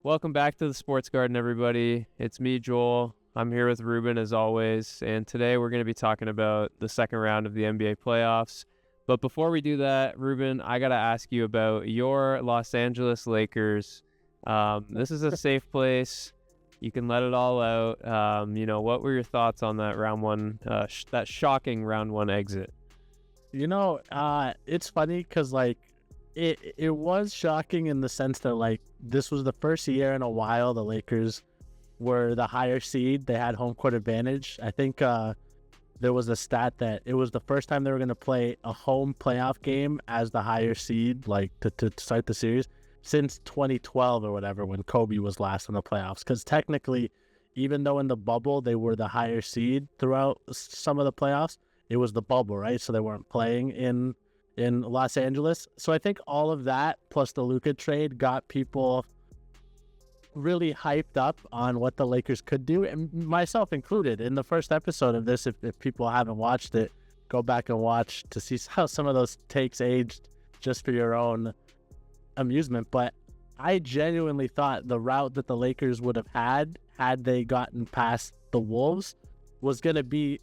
Welcome back to the Sports Garden, everybody. It's me, Joel. I'm here with Ruben, as always, and today we're going to be talking about the second round of the NBA playoffs. But before we do that, Ruben, I got to ask you about your Los Angeles Lakers. This is a safe place. You can let it all out. What were your thoughts on that round one, that shocking round one exit? It's funny because, it was shocking in the sense that, this was the first year in a while the Lakers were the higher seed. They had home court advantage. I think there was a stat that it was the first time they were going to play a home playoff game as the higher seed, to start the series, since 2012 or whatever, when Kobe was last in the playoffs. Because technically, even though in the bubble they were the higher seed throughout some of the playoffs, it was the bubble, right? So they weren't playing in Los Angeles. So I think all of that plus the Luka trade got people really hyped up on what the Lakers could do, and myself included. In the first episode of this, if people haven't watched it, go back and watch to see how some of those takes aged, just for your own amusement. But I genuinely thought the route that the Lakers would have had they gotten past the Wolves was going to be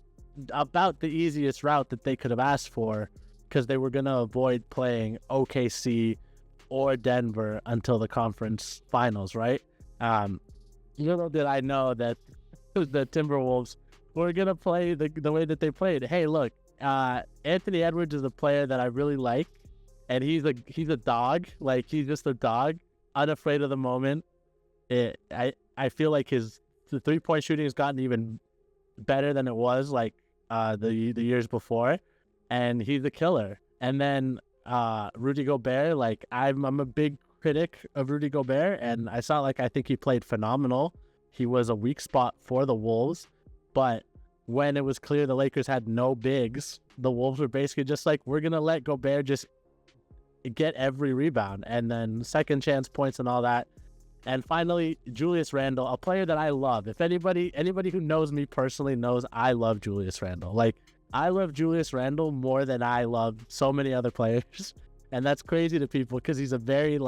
about the easiest route that they could have asked for, because they were going to avoid playing OKC or Denver until the conference finals, right? Little did I know that the Timberwolves were going to play the way that they played. Hey, look, Anthony Edwards is a player that I really like, and he's a dog. He's just a dog, unafraid of the moment. I feel like the three-point shooting has gotten even better than it was the years before, and he's a killer. And then Rudy Gobert, I'm a big critic of Rudy Gobert, and I think he played phenomenal. He was a weak spot for the Wolves, but when it was clear the Lakers had no bigs, the Wolves were basically just we're gonna let Gobert just get every rebound and then second chance points and all that. And finally, Julius Randle, a player that I love. If anybody who knows me personally knows I love Julius Randle. I love Julius Randle more than I love so many other players. And that's crazy to people because he's a very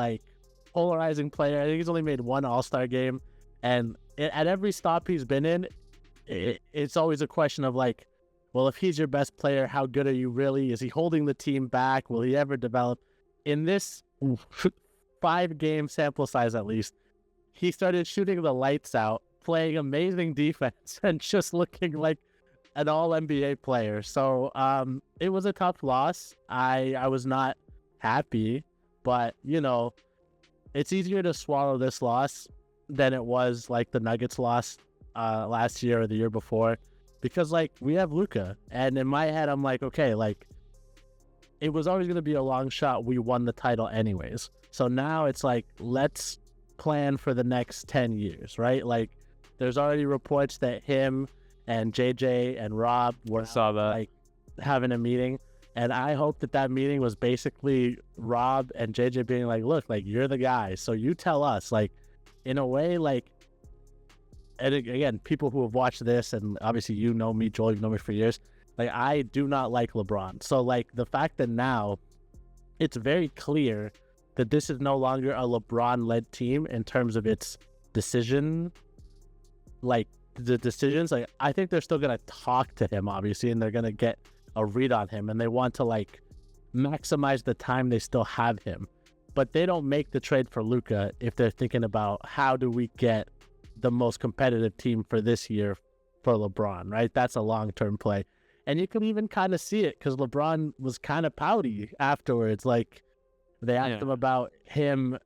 polarizing player. I think he's only made one All-Star game. And at every stop he's been in, it's always a question of well, if he's your best player, how good are you really? Is he holding the team back? Will he ever develop? In this 5-game sample size at least, he started shooting the lights out, playing amazing defense, and just looking like an all-NBA player. So it was a tough loss. I was not happy, but it's easier to swallow this loss than it was the Nuggets loss last year or the year before, because we have Luka, and in my head I'm okay, it was always going to be a long shot. We won the title anyways, so now it's let's plan for the next 10 years, right? There's already reports that him and JJ and Rob were having a meeting. And I hope that meeting was basically Rob and JJ being look, you're the guy, so you tell us, in a way, and again, people who have watched this, and obviously you know me, Joel, you've known me for years, I do not like LeBron. So the fact that now it's very clear that this is no longer a LeBron-led team in terms of its decision, the decisions, I think they're still going to talk to him, obviously, and they're going to get a read on him, and they want to maximize the time they still have him. But they don't make the trade for Luka if they're thinking about how do we get the most competitive team for this year for LeBron, right? That's a long-term play. And you can even kind of see it because LeBron was kind of pouty afterwards. They asked him about him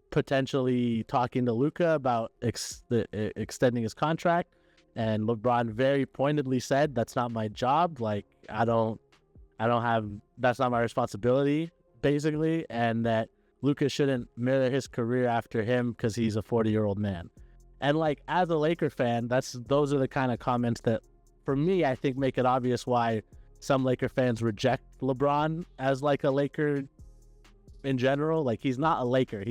potentially talking to Luka about extending his contract, and LeBron very pointedly said, "That's not my job. I don't have. That's not my responsibility." Basically, and that Luka shouldn't mirror his career after him because he's a 40-year-old man. And as a Laker fan, those are the kind of comments that, for me, I think make it obvious why some Laker fans reject LeBron as a Laker in general. He's not a Laker.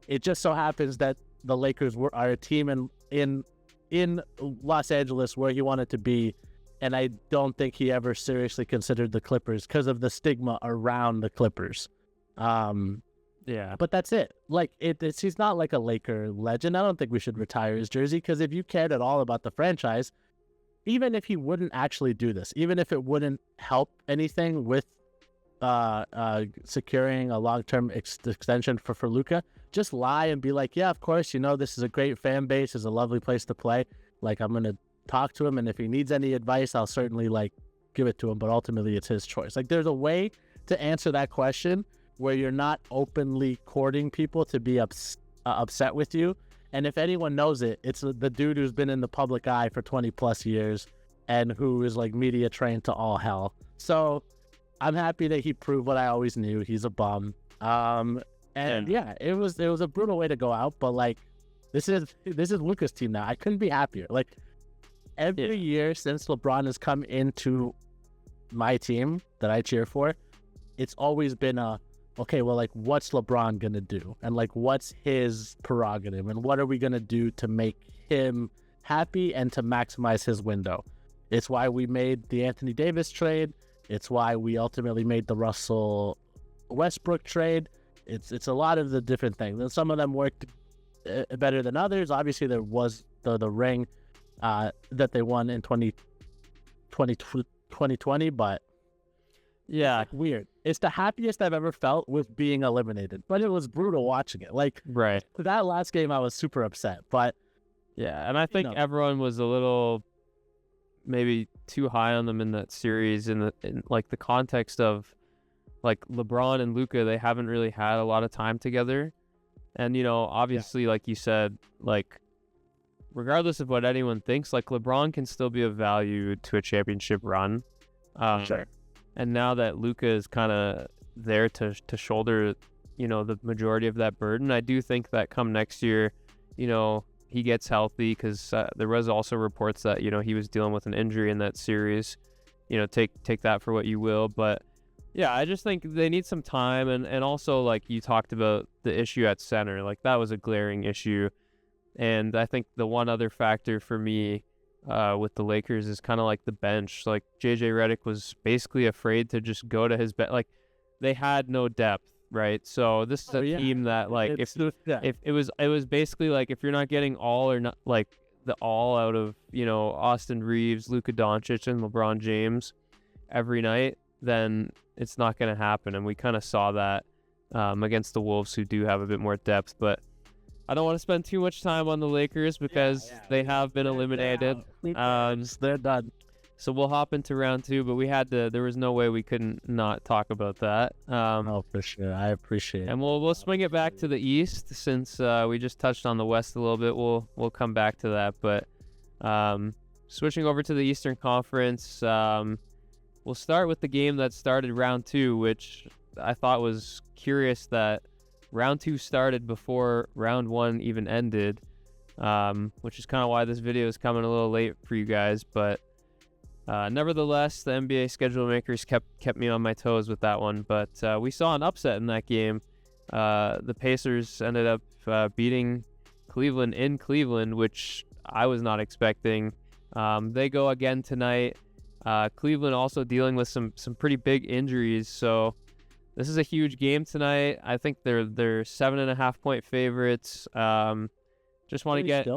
It just so happens that the Lakers are a team in Los Angeles where he wanted to be, and I don't think he ever seriously considered the Clippers because of the stigma around the Clippers. Yeah. But that's it. Like he's not like a Laker legend. I don't think we should retire his jersey, because if you cared at all about the franchise, even if he wouldn't actually do this, even if it wouldn't help anything with securing a long-term extension for Luka, just lie and be like, yeah, of course, this is a great fan base, it's a lovely place to play. Like, I'm gonna talk to him, and if he needs any advice, I'll certainly like give it to him. But ultimately, it's his choice. Like, there's a way to answer that question where you're not openly courting people to be upset with you. And if anyone knows it, it's the dude who's been in the public eye for 20 plus years and who is like media trained to all hell. So I'm happy that he proved what I always knew. He's a bum. And yeah, it was a brutal way to go out, but like, this is Luka's team now. I couldn't be happier. Like, every year since LeBron has come into my team that I cheer for, it's always been okay, well, like, what's LeBron going to do? And, like, what's his prerogative? And what are we going to do to make him happy and to maximize his window? It's why we made the Anthony Davis trade. It's why we ultimately made the Russell Westbrook trade. It's a lot of the different things. And some of them worked better than others. Obviously, there was the ring that they won in 2020, but yeah, weird. It's the happiest I've ever felt with being eliminated, but it was brutal watching it. Like, right. That last game, I was super upset, but yeah, and I think everyone was a little maybe too high on them in that series, in like the context of like LeBron and Luka, they haven't really had a lot of time together, and obviously, like you said, like regardless of what anyone thinks, like LeBron can still be of value to a championship run. Sure. And now that Luka is kind of there to shoulder, the majority of that burden, I do think that come next year, he gets healthy, because there was also reports that, he was dealing with an injury in that series. Take that for what you will. But yeah, I just think they need some time. And also, like you talked about the issue at center, like that was a glaring issue. And I think the one other factor for me with the Lakers is kind of like the bench. Like JJ Redick was basically afraid to just go to his bench. Like, they had no depth, right? So this is a team that, like, if it was basically like, if you're not getting all or not, like the all out of Austin Reeves, Luka Doncic, and LeBron James every night, then it's not going to happen. And we kind of saw that against the Wolves, who do have a bit more depth. But I don't want to spend too much time on the Lakers because they have been eliminated. They're done. So we'll hop into round two, but there was no way we couldn't not talk about that. For sure. I appreciate it. And we'll swing it back to the East, since we just touched on the West a little bit. We'll come back to that. But switching over to the Eastern Conference, we'll start with the game that started round two, which I thought was curious that round two started before round one even ended, which is kind of why this video is coming a little late for you guys. But nevertheless, the NBA schedule makers kept me on my toes with that one. But we saw an upset in that game. The Pacers ended up beating Cleveland in Cleveland, which I was not expecting. They go again tonight. Cleveland also dealing with some pretty big injuries, so this is a huge game tonight. I think they're 7.5 point favorites. Just want to get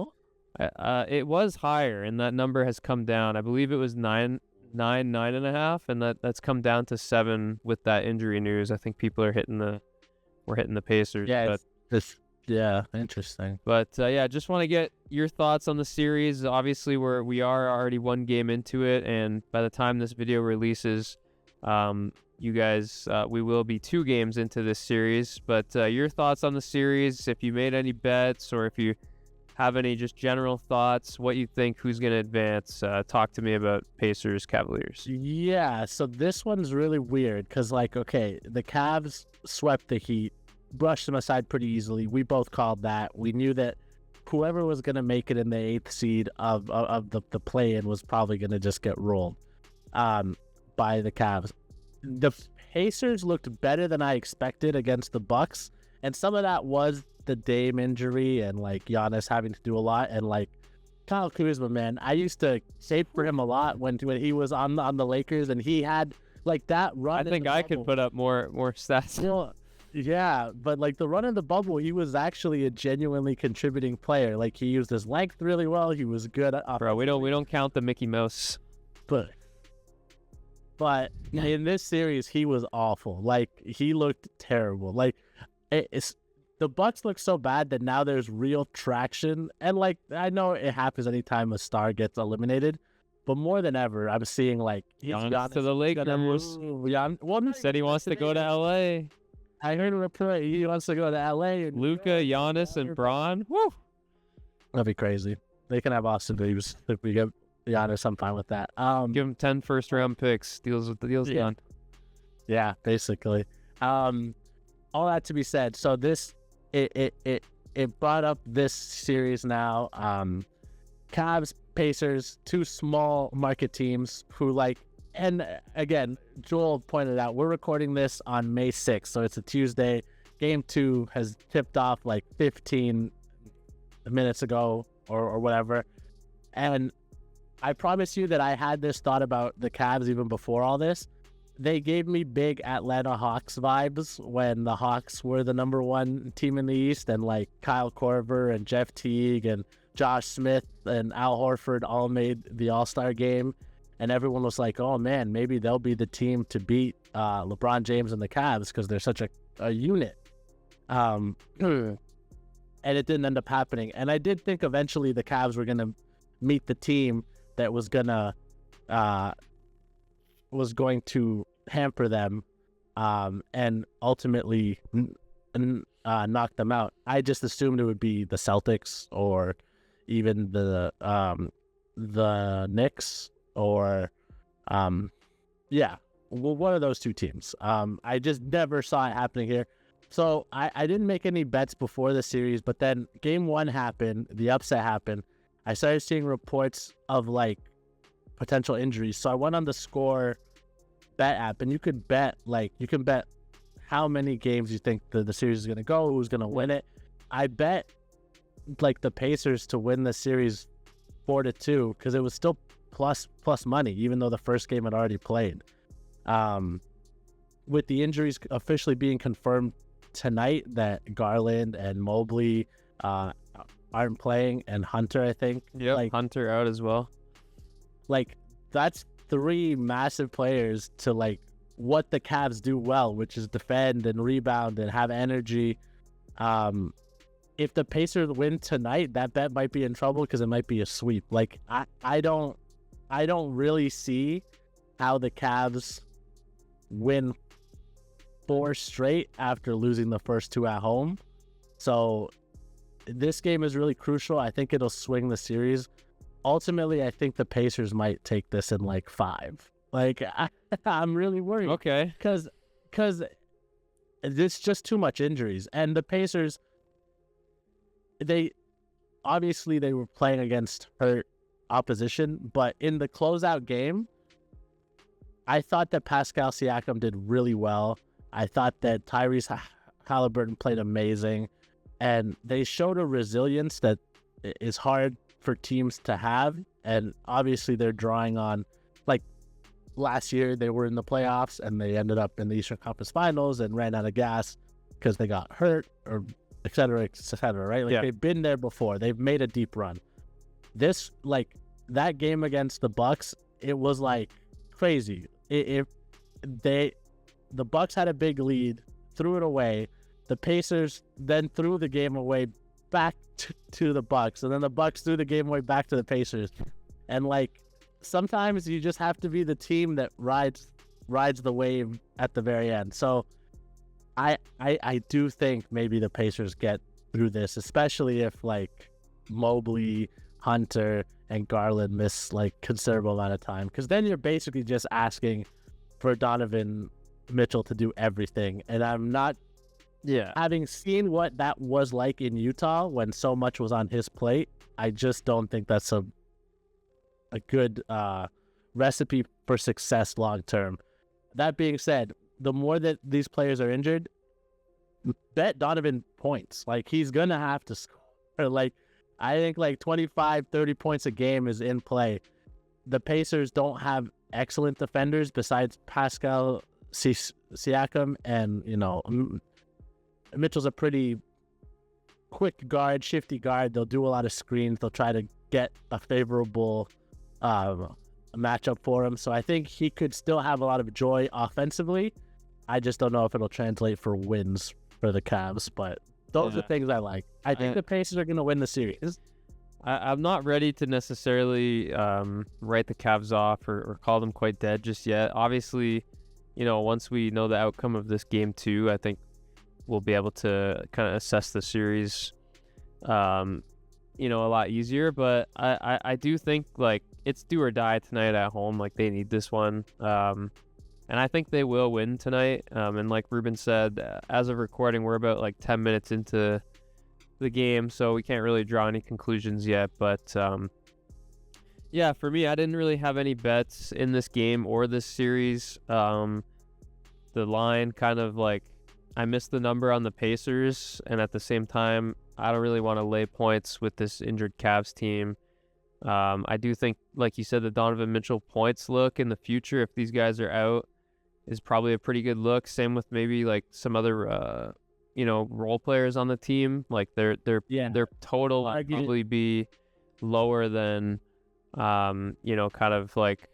it was higher, and that number has come down. I believe it was 9.5, and that's come down to 7 with that injury news. I think people are hitting the Pacers. Yeah, interesting. But just want to get your thoughts on the series. Obviously, we are already one game into it, and by the time this video releases, you guys, we will be 2 games into this series. But your thoughts on the series, if you made any bets, or if you have any just general thoughts, what you think, who's going to advance. Talk to me about Pacers, Cavaliers. Yeah, so this one's really weird because, like, okay, the Cavs swept the Heat, brushed them aside pretty easily. We both called that. We knew that whoever was going to make it in the 8th seed of the play-in was probably going to just get rolled by the Cavs. The Pacers looked better than I expected against the Bucks, and some of that was the Dame injury and, like, Giannis having to do a lot. And, like, Kyle Kuzma, man, I used to save for him a lot when he was on the Lakers, and he had, like, that run. I think I could put up more stats. Yeah, but like the run in the bubble, he was actually a genuinely contributing player. Like he used his length really well. He was good at Bro, we don't count the Mickey Mouse. but in this series he was awful. Like he looked terrible. Like it's the Bucks look so bad that now there's real traction. And like I know it happens anytime a star gets eliminated, but more than ever, I'm seeing like Giannis to the Lakers. Said he wants to go to LA. I heard a report he wants to go to LA. Luka, Giannis, and Braun. Woo! That'd be crazy. They can have Austin Reeves if we get Giannis. I'm fine with that. Give him 10 first-round picks. Deal's done. Yeah, basically. All that to be said. So this it brought up this series now. Cavs, Pacers, two small market teams who like. And again, Joel pointed out, we're recording this on May 6th, so it's a Tuesday. Game 2 has tipped off like 15 minutes ago or whatever. And I promise you that I had this thought about the Cavs even before all this. They gave me big Atlanta Hawks vibes when the Hawks were the number one team in the East, and like Kyle Korver and Jeff Teague and Josh Smith and Al Horford all made the All-Star game. And everyone was like, oh, man, maybe they'll be the team to beat LeBron James and the Cavs because they're such a unit. And it didn't end up happening. And I did think eventually the Cavs were going to meet the team that was going to hamper them and ultimately knock them out. I just assumed it would be the Celtics or even the Knicks. Or, one of those two teams. I just never saw it happening here. So I didn't make any bets before the series, but then game 1 happened, the upset happened. I started seeing reports of like potential injuries. So I went on the Score bet app, and you can bet how many games you think the series is going to go, who's going to win it. I bet like the Pacers to win the series 4-2 because it was still plus money, even though the first game had already played. With the injuries officially being confirmed tonight that Garland and Mobley aren't playing, and Hunter, I think. Yeah, like, Hunter out as well. Like, that's 3 massive players to like what the Cavs do well, which is defend and rebound and have energy. If the Pacers win tonight, that bet might be in trouble because it might be a sweep. Like, I don't really see how the Cavs win 4 straight after losing the first 2 at home. So this game is really crucial. I think it'll swing the series. Ultimately, I think the Pacers might take this in like 5. Like, I'm really worried. Okay. Because it's just too much injuries. And the Pacers, they were playing against hurt opposition, but in the closeout game, I thought that Pascal Siakam did really well. I thought that Tyrese Halliburton played amazing, and they showed a resilience that is hard for teams to have. And obviously they're drawing on, like, last year they were in the playoffs and they ended up in the Eastern Conference Finals and ran out of gas because they got hurt, or et cetera, right? Like, they've been there before. They've made a deep run. This, like, that game against the Bucks, it was like crazy. The Bucks had a big lead, threw it away. The Pacers then threw the game away back to the Bucks, and then the Bucks threw the game away back to the Pacers. And like, sometimes you just have to be the team that rides the wave at the very end. So I do think maybe the Pacers get through this, especially if like Mobley, Hunter, and Garland miss like considerable amount of time, because then you're basically just asking for Donovan Mitchell to do everything. And I'm not, having seen what that was like in Utah when so much was on his plate, I just don't think that's a good recipe for success long term. That being said, the more that these players are injured, bet Donovan points. Like, he's gonna have to score. Like, I think like 25, 30 points a game is in play. The Pacers don't have excellent defenders besides Pascal Siakam and, Mitchell's a pretty quick guard, shifty guard. They'll do a lot of screens. They'll try to get a favorable matchup for him. So I think he could still have a lot of joy offensively. I just don't know if it'll translate for wins for the Cavs, but those are things I like. I think the Pacers are going to win the series. I'm not ready to necessarily write the Cavs off or call them quite dead just yet. Obviously, once we know the outcome of this game 2, I think we'll be able to kind of assess the series, a lot easier. But I do think, like, it's do or die tonight at home. Like, they need this one. And I think they will win tonight. And like Ruben said, as of recording, we're about like 10 minutes into the game, so we can't really draw any conclusions yet. But for me, I didn't really have any bets in this game or this series. The line kind of like, I missed the number on the Pacers, and at the same time, I don't really want to lay points with this injured Cavs team. I do think, like you said, the Donovan Mitchell points look in the future, if these guys are out, is probably a pretty good look. Same with maybe like some other role players on the team. Like their total would probably be lower than kind of like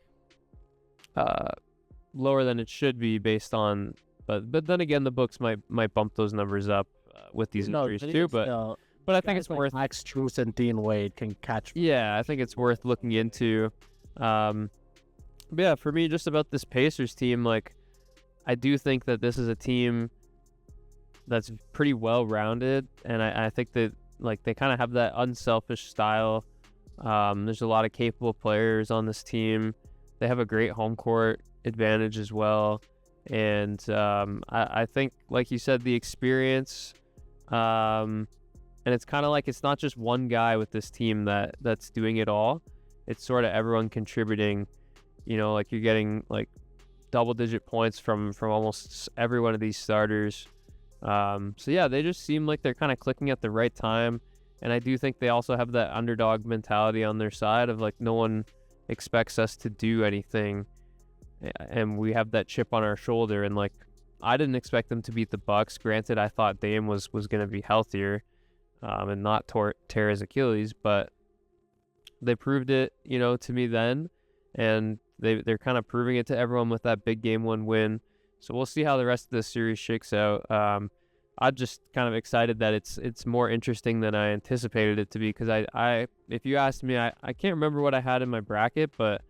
lower than it should be based on, but then again, the books might bump those numbers up with these injuries too. But I think it's worth, Max Strus and Dean Wade can catch. Yeah, I think it's worth looking into. But yeah, for me, just about this Pacers team, like, I do think that this is a team that's pretty well rounded, and I think that, like, they kind of have that unselfish style. There's a lot of capable players on this team. They have a great home court advantage as well, and I think, like you said, the experience. And it's kind of like, it's not just one guy with this team that's doing it all. It's sort of everyone contributing. Like, you're getting like double-digit points from almost every one of these starters. So yeah, they just seem like they're kind of clicking at the right time. And I do think they also have that underdog mentality on their side of, like, no one expects us to do anything, and we have that chip on our shoulder. And, like, I didn't expect them to beat the Bucks. Granted, I thought Dame was going to be healthier and not tear his Achilles, but they proved it, to me then, and they're kind of proving it to everyone with that big game 1 win. So we'll see how the rest of the series shakes out. I'm just kind of excited that it's more interesting than I anticipated it to be, because I if you asked me, I can't remember what I had in my bracket, but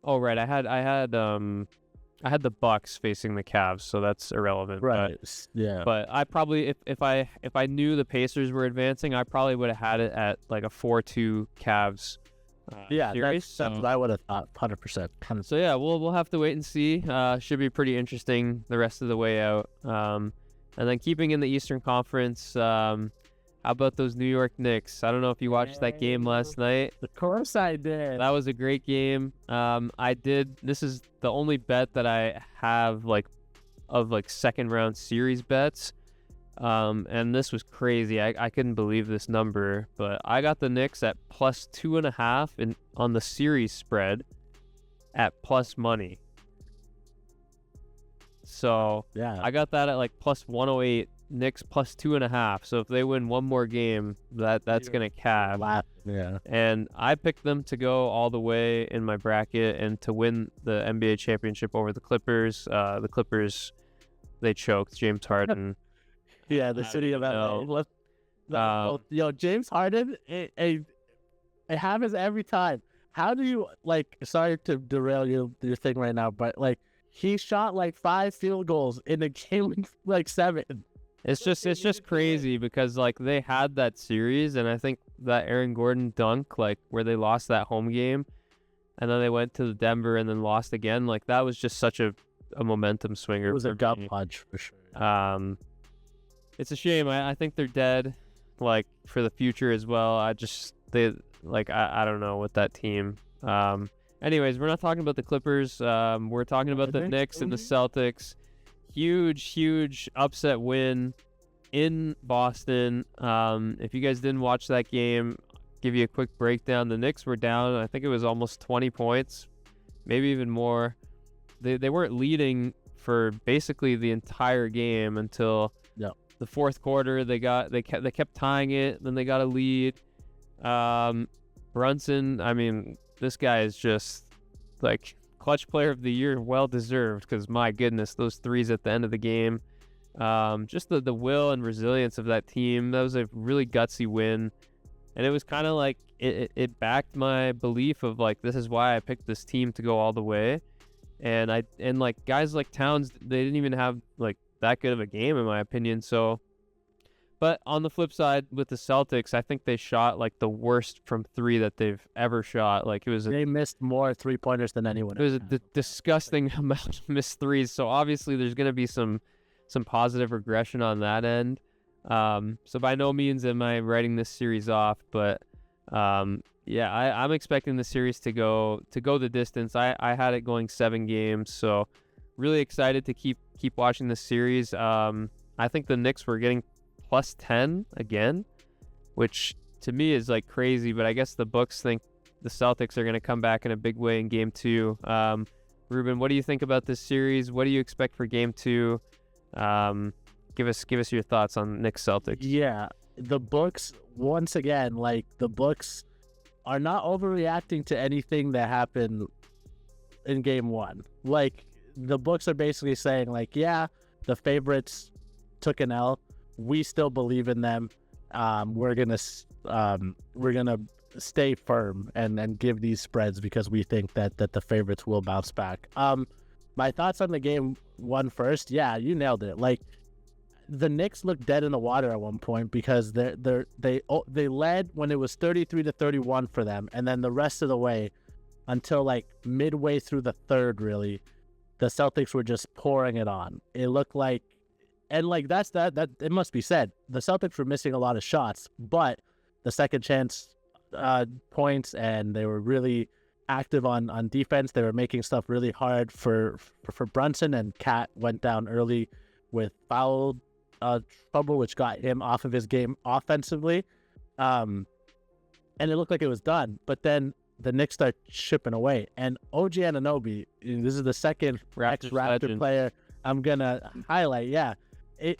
I had the Bucks facing the Cavs, so that's irrelevant. Right. But I probably, if I knew the Pacers were advancing, I probably would have had it at like a 4-2 Cavs. That's what I would have thought, 100%. So yeah, we'll have to wait and see. Should be pretty interesting the rest of the way out. And then keeping in the Eastern Conference, how about those New York Knicks? I don't know if you watched that game last night. Of course I did. That was a great game. I did. This is the only bet that I have, like, of like second round series bets. And this was crazy. I couldn't believe this number, but I got the Knicks at plus 2.5 on the series spread at plus money. So yeah, I got that at like plus 108. Knicks plus 2.5. So if they win one more game, that's gonna cap. Yeah. And I picked them to go all the way in my bracket and to win the NBA championship over the Clippers. The Clippers, they choked. James Harden. Yeah, the city of LA. James Harden, it happens every time. How do you, like, sorry to derail your thing right now, but, like, he shot like 5 field goals in a game like 7. It's just crazy because, like, they had that series, and I think that Aaron Gordon dunk, like, where they lost that home game, and then they went to Denver and then lost again. Like, that was just such a momentum swinger. It was a gut punch for sure. It's a shame. I think they're dead, like, for the future as well. I don't know with that team. Anyways, we're not talking about the Clippers. We're talking about the Knicks and the Celtics. Huge upset win in Boston. If you guys didn't watch that game, give you a quick breakdown. The Knicks were down, I think it was almost 20 points, maybe even more. They weren't leading for basically the entire game until the fourth quarter, they kept tying it. Then they got a lead. Brunson, I mean, this guy is just like clutch player of the year, well deserved. Because my goodness, those threes at the end of the game, just the will and resilience of that team. That was a really gutsy win, and it was kind of like it backed my belief of like, this is why I picked this team to go all the way. And like guys like Towns, they didn't even have like that good of a game in my opinion. So, but on the flip side with the Celtics, I think they shot like the worst from three that they've ever shot. Like they missed more 3-pointers than anyone. It was a disgusting amount of missed threes. So obviously there's going to be some positive regression on that end. So by no means am I writing this series off, but yeah, I'm expecting the series to go the distance. I had it going 7 games, so really excited to keep watching this series. I think the Knicks were getting plus 10 again, which to me is like crazy, but I guess the books think the Celtics are going to come back in a big way in game 2. Ruben, what do you think about this series? What do you expect for game 2? Give us your thoughts on Knicks Celtics. Yeah, the books, once again, like the books are not overreacting to anything that happened in game 1. Like the books are basically saying like, yeah, the favorites took an L. We still believe in them. We're gonna stay firm and give these spreads because we think that the favorites will bounce back. My thoughts on the game 1 first. Yeah, you nailed it. Like the Knicks looked dead in the water at one point because they led when it was 33-31 for them, and then the rest of the way until like midway through the third, really, the Celtics were just pouring it on. It looked like, and like that it must be said, the Celtics were missing a lot of shots, but the second chance points, and they were really active on defense. They were making stuff really hard for Brunson, and Cat went down early with foul trouble, which got him off of his game offensively. And it looked like it was done, but then the Knicks start chipping away. And OG Anunoby, this is the second ex-Raptor player I'm going to highlight. Yeah.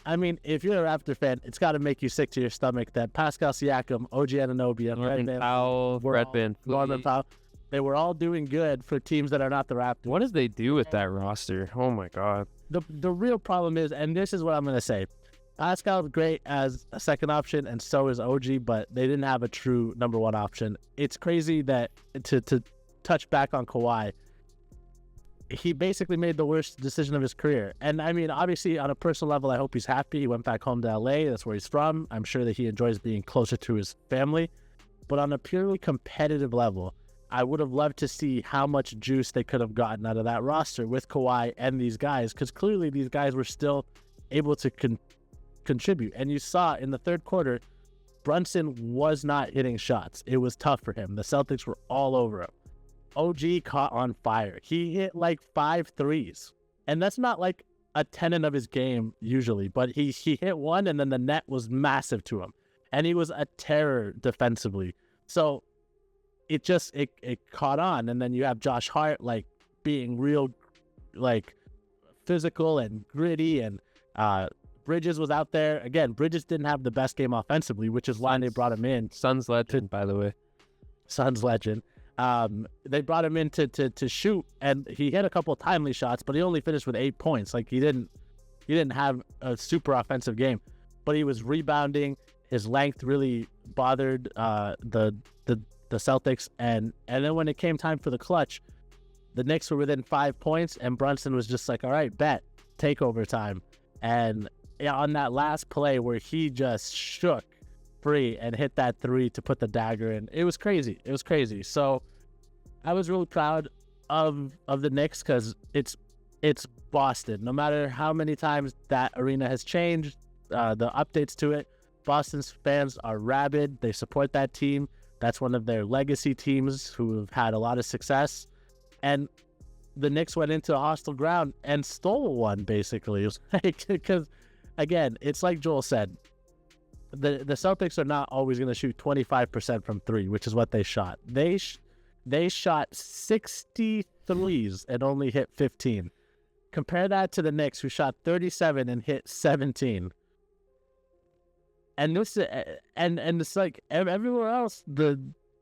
I mean, if you're a Raptor fan, it's got to make you sick to your stomach that Pascal Siakam, OG Anunoby, Norman Powell, they were all doing good for teams that are not the Raptors. What does they do with that roster? Oh, my God. The real problem is, and this is what I'm going to say, Pascal is great as a second option, and so is OG, but they didn't have a true number 1 option. It's crazy that to touch back on Kawhi, he basically made the worst decision of his career. And I mean, obviously, on a personal level, I hope he's happy. He went back home to LA. That's where he's from. I'm sure that he enjoys being closer to his family. But on a purely competitive level, I would have loved to see how much juice they could have gotten out of that roster with Kawhi and these guys, because clearly these guys were still able to contribute. And you saw in the third quarter, Brunson was not hitting shots. It was tough for him. The Celtics were all over him. OG caught on fire. He hit like 5 threes. And that's not like a tenet of his game usually, but he hit one, and then the net was massive to him. And he was a terror defensively. So it caught on. And then you have Josh Hart like being real like physical and gritty, and Bridges was out there. Again, Bridges didn't have the best game offensively, which is why they brought him in. Suns legend, by the way. Suns legend. They brought him in to shoot, and he hit a couple of timely shots, but he only finished with 8 points. Like he didn't have a super offensive game, but he was rebounding. His length really bothered the Celtics, and then when it came time for the clutch, the Knicks were within 5 points, and Brunson was just like, all right, bet, take overtime. And on that last play where he just shook free and hit that 3 to put the dagger in, it was crazy. It was crazy. So I was really proud of the Knicks, because it's Boston. No matter how many times that arena has changed, the updates to it, Boston's fans are rabid. They support that team. That's one of their legacy teams who have had a lot of success. And the Knicks went into a hostile ground and stole one, basically. It was like, because, again, it's like Joel said, the Celtics are not always going to shoot 25% from 3, which is what they shot. They shot 60 threes and only hit 15. Compare that to the Knicks, who shot 37 and hit 17. And this and it's like everywhere else, the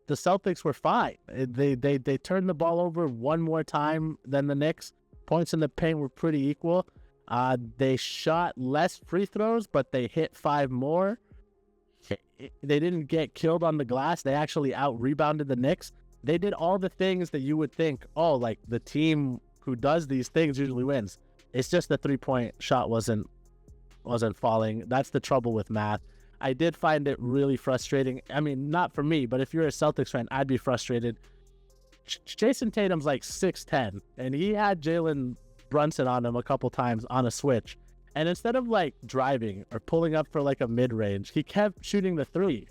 Celtics were fine. They turned the ball over one more time than the Knicks. Points in the paint were pretty equal. They shot less free throws, but they hit 5 more. They didn't get killed on the glass. They actually out-rebounded the Knicks. They did all the things that you would think, oh, like the team who does these things usually wins. It's just the three-point shot wasn't falling. That's the trouble with math. I did find it really frustrating. I mean, not for me, but if you're a Celtics fan, I'd be frustrated. Jason Tatum's like 6'10", and he had Jalen Brunson on him a couple times on a switch. And instead of like driving or pulling up for like a mid-range, he kept shooting the three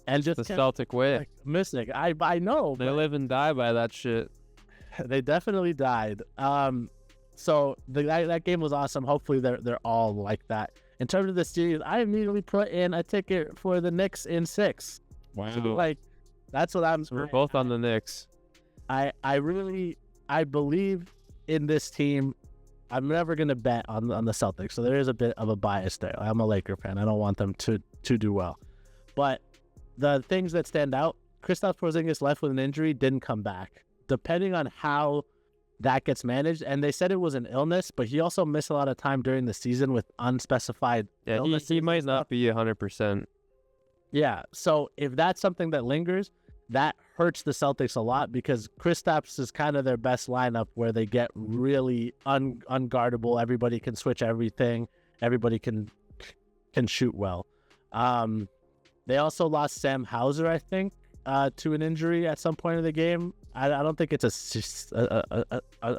and just the kept, Celtic way. like, missing. I know. They live and die by that shit. They definitely died. So that game was awesome. Hopefully they're all like that. In terms of the series, I immediately put in a ticket for the Knicks in 6. Wow. So, like, that's what I'm. So we're both on the Knicks. I believe in this team. I'm never gonna bet on the Celtics, so there is a bit of a bias there. I'm a Laker fan. I don't want them to do well. But the things that stand out, Kristaps Porzingis left with an injury, didn't come back. Depending on how that gets managed, and they said it was an illness, but he also missed a lot of time during the season with unspecified illness. He might not be 100%. Yeah, so if that's something that lingers, that hurts the Celtics a lot because Kristaps is kind of their best lineup where they get really unguardable. Everybody can switch everything. Everybody can shoot well. They also lost Sam Hauser, I think, to an injury at some point in the game. I don't think it's a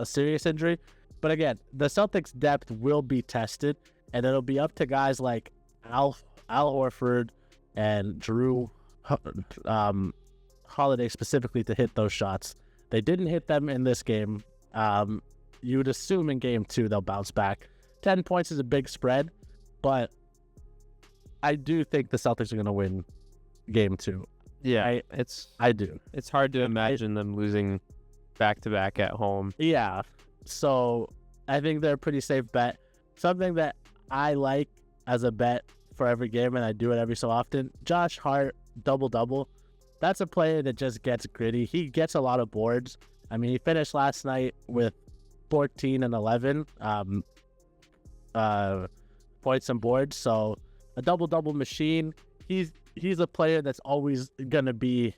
serious injury. But again, the Celtics' depth will be tested, and it'll be up to guys like Al Horford and Drew Holiday specifically to hit those shots. They didn't hit them in this game. You would assume in game 2 they'll bounce back. 10 points is a big spread, but I do think the Celtics are going to win game 2. Yeah, I do. It's hard to imagine them losing back-to-back at home. Yeah, so I think they're a pretty safe bet. Something that I like as a bet for every game, and I do it every so often, Josh Hart, double-double. That's a player that just gets gritty. He gets a lot of boards. I mean, he finished last night with 14 and 11 points and boards, so a double-double machine. He's a player that's always going to be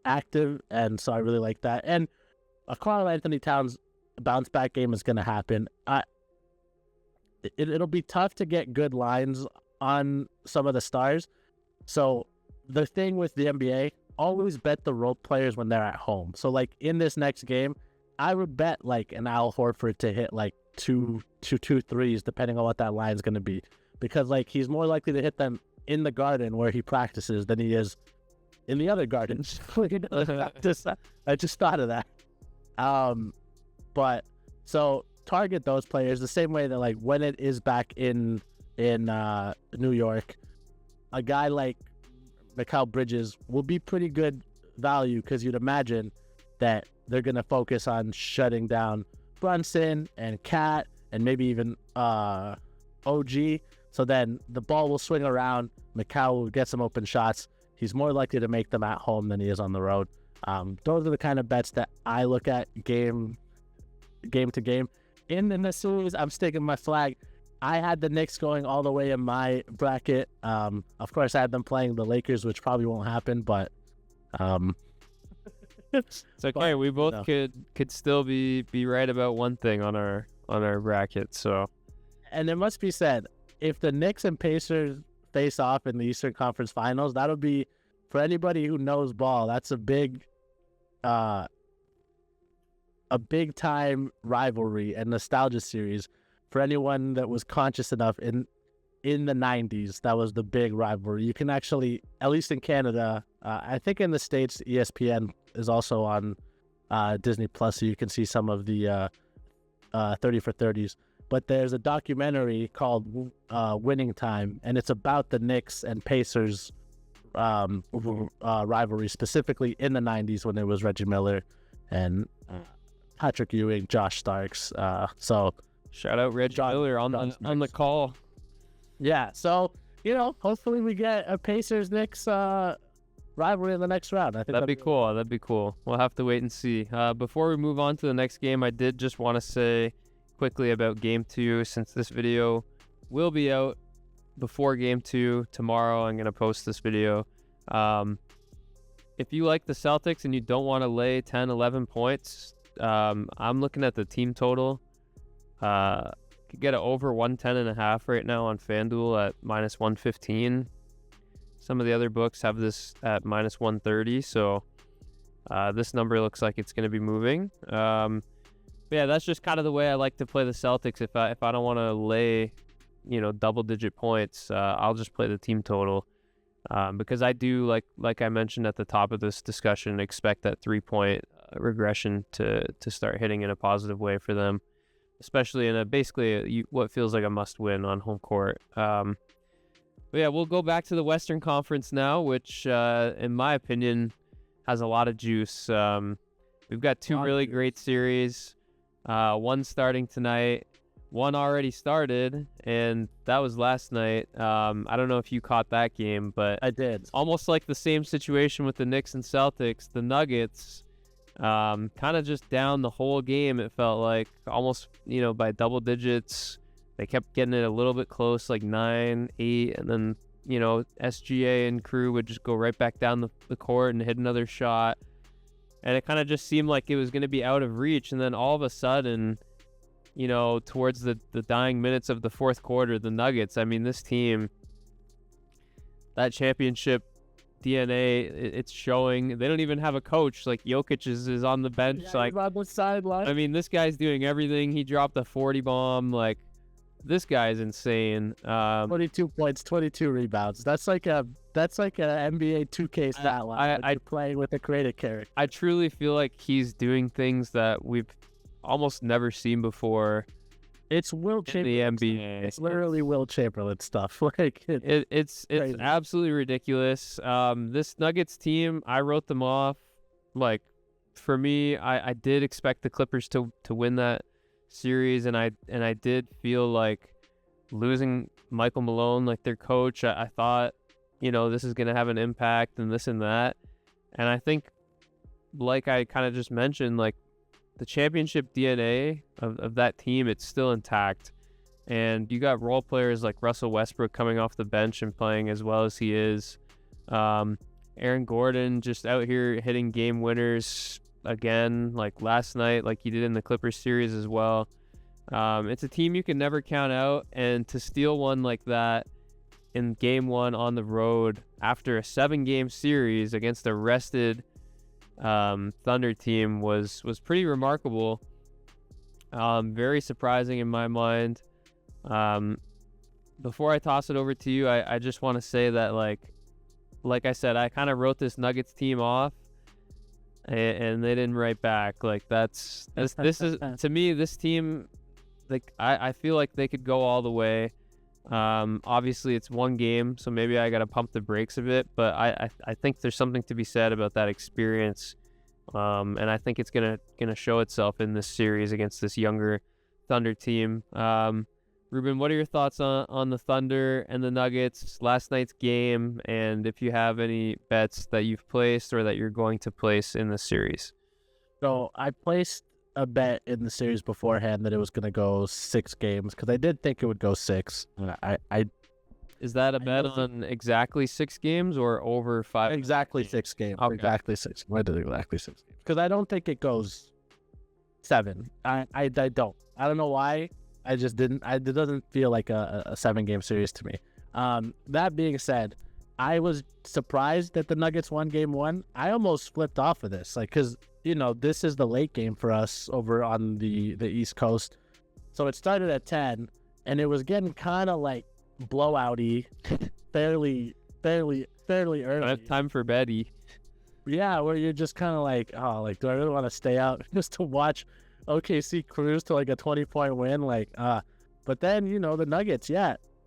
active, and so I really like that. And a Karl Anthony Towns bounce-back game is going to happen. It'll be tough to get good lines on some of the stars. So the thing with the NBA, always bet the role players when they're at home. So, like, in this next game, I would bet, like, an Al Horford to hit, like, two threes, depending on what that line's going to be. Because, like, he's more likely to hit them in the garden where he practices than he is in the other gardens. I just thought of that. But so target those players the same way that, like, when it is back in New York, a guy like Mikal Bridges will be pretty good value because you'd imagine that they're going to focus on shutting down Brunson and Cat and maybe even OG. So then the ball will swing around. Mikal will get some open shots. He's more likely to make them at home than he is on the road. Those are the kind of bets that I look at game to game. In the series, I'm sticking my flag. I had the Knicks going all the way in my bracket. Of course, I had them playing the Lakers, which probably won't happen, but it's okay. We both could still be right about one thing on our bracket. So, and it must be said, if the Knicks and Pacers face off in the Eastern Conference Finals, that'll be, for anybody who knows ball, that's a big time rivalry and nostalgia series. For anyone that was conscious enough in the 90s, that was the big rivalry. You can actually, at least in Canada, I think in the States, ESPN is also on Disney Plus, so you can see some of the 30 for 30s. But there's a documentary called Winning Time, and it's about the Knicks and Pacers rivalry, specifically in the 90s when it was Reggie Miller and Patrick Ewing, Josh Starks. So shout out Reggie Miller on the call. Yeah, so hopefully we get a Pacers-Knicks rivalry in the next round. I think that'd be cool. That'd be cool. We'll have to wait and see. Before we move on to the next game, I did just want to say quickly about Game 2, since this video will be out before Game 2 tomorrow. I'm going to post this video. If you like the Celtics and you don't want to lay 10, 11 points, I'm looking at the team total. Could get it over 110.5 right now on FanDuel at minus 115. Some of the other books have this at minus 130, so this number looks like it's going to be moving. But yeah, that's just kind of the way I like to play the Celtics. If I don't want to lay, double-digit points, I'll just play the team total. Because I do, like I mentioned at the top of this discussion, expect that 3-point regression to start hitting in a positive way for them, especially in what feels like a must-win on home court. But yeah, we'll go back to the Western Conference now, which, in my opinion, has a lot of juice. We've got two really great series, one starting tonight. One already started, and that was last night. I don't know if you caught that game, but I did. Almost like the same situation with the Knicks and Celtics. The Nuggets kind of just down the whole game, it felt like, almost, by double digits. They kept getting it a little bit close, like 9, 8, and then, SGA and crew would just go right back down the court and hit another shot. And it kind of just seemed like it was going to be out of reach, and then all of a sudden, towards the dying minutes of the fourth quarter, the Nuggets, this team, that championship DNA, it's showing. They don't even have a coach. Like, Jokic is on the bench. Yeah, he's on the sideline. This guy's doing everything. He dropped a 40 bomb. Like, this guy's insane. 22 points, 22 rebounds. That's like a NBA 2K stat line. I playing with a creative character. I truly feel like he's doing things that we've almost never seen before. It's Will Chamberlain. The NBA. It's literally Will Chamberlain stuff. Like, it's absolutely ridiculous. This Nuggets team, I wrote them off. Like, for me, I did expect the Clippers to win that series, and I did feel like losing Michael Malone, like their coach, I thought, this is gonna have an impact and this and that. And I think, like I kind of just mentioned, like, the championship DNA of that team, it's still intact. And you got role players like Russell Westbrook coming off the bench and playing as well as he is. Aaron Gordon just out here hitting game winners again, like last night, like he did in the Clippers series as well. It's a team you can never count out, and to steal one like that in game one on the road after a 7-game series against a rested Thunder team was pretty remarkable. Very surprising in my mind. Before I toss it over to you, I just want to say that, like I said, I kind of wrote this Nuggets team off, and they didn't write back. Like, this is, to me, this team, like, I feel like they could go all the way. Obviously it's one game, so maybe I gotta pump the brakes a bit, but I think there's something to be said about that experience, and I think it's gonna show itself in this series against this younger Thunder team. Ruben, what are your thoughts on the Thunder and the Nuggets, last night's game, and if you have any bets that you've placed or that you're going to place in this series? So I placed a bet in the series beforehand that it was going to go 6 games, because I did think it would go 6. Is that a bet on exactly 6 games or over 5? Exactly 6 games. Okay. Exactly 6. Why did exactly 6 games? Because I don't think it goes 7. I don't. I don't know why. I just didn't. It doesn't feel like a 7-game series to me. That being said, I was surprised that the Nuggets won game 1. I almost flipped off of this, because this is the late game for us over on the East Coast. So it started at 10, and it was getting kind of like blowout-y, fairly early. Time for Betty. Yeah, where you're just kind of like, oh, like, do I really want to stay out just to watch OKC cruise to like a 20-point win? But then, the Nuggets,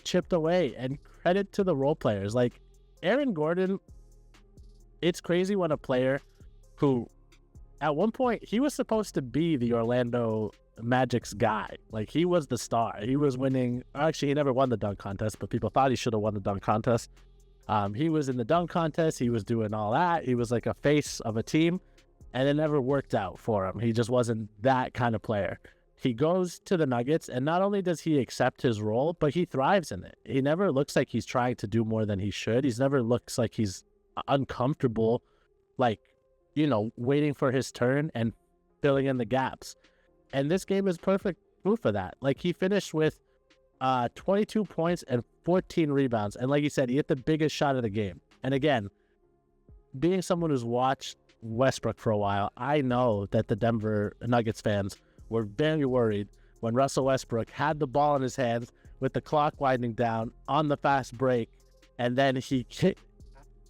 chipped away, and credit to the role players. Like, Aaron Gordon, it's crazy when a player who at one point he was supposed to be the Orlando Magic's guy. Like, he was the star. He was winning. Actually, he never won the dunk contest, but people thought he should have won the dunk contest. He was in the dunk contest. He was doing all that. He was like a face of a team, and it never worked out for him. He just wasn't that kind of player. He goes to the Nuggets, and not only does he accept his role, but he thrives in it. He never looks like he's trying to do more than he should. He's never looks like he's uncomfortable, like, waiting for his turn and filling in the gaps. And this game is perfect proof of that. Like, he finished with 22 points and 14 rebounds. And like you said, he hit the biggest shot of the game. And again, being someone who's watched Westbrook for a while, I know that the Denver Nuggets fans were very worried when Russell Westbrook had the ball in his hands with the clock winding down on the fast break. And then he kicked.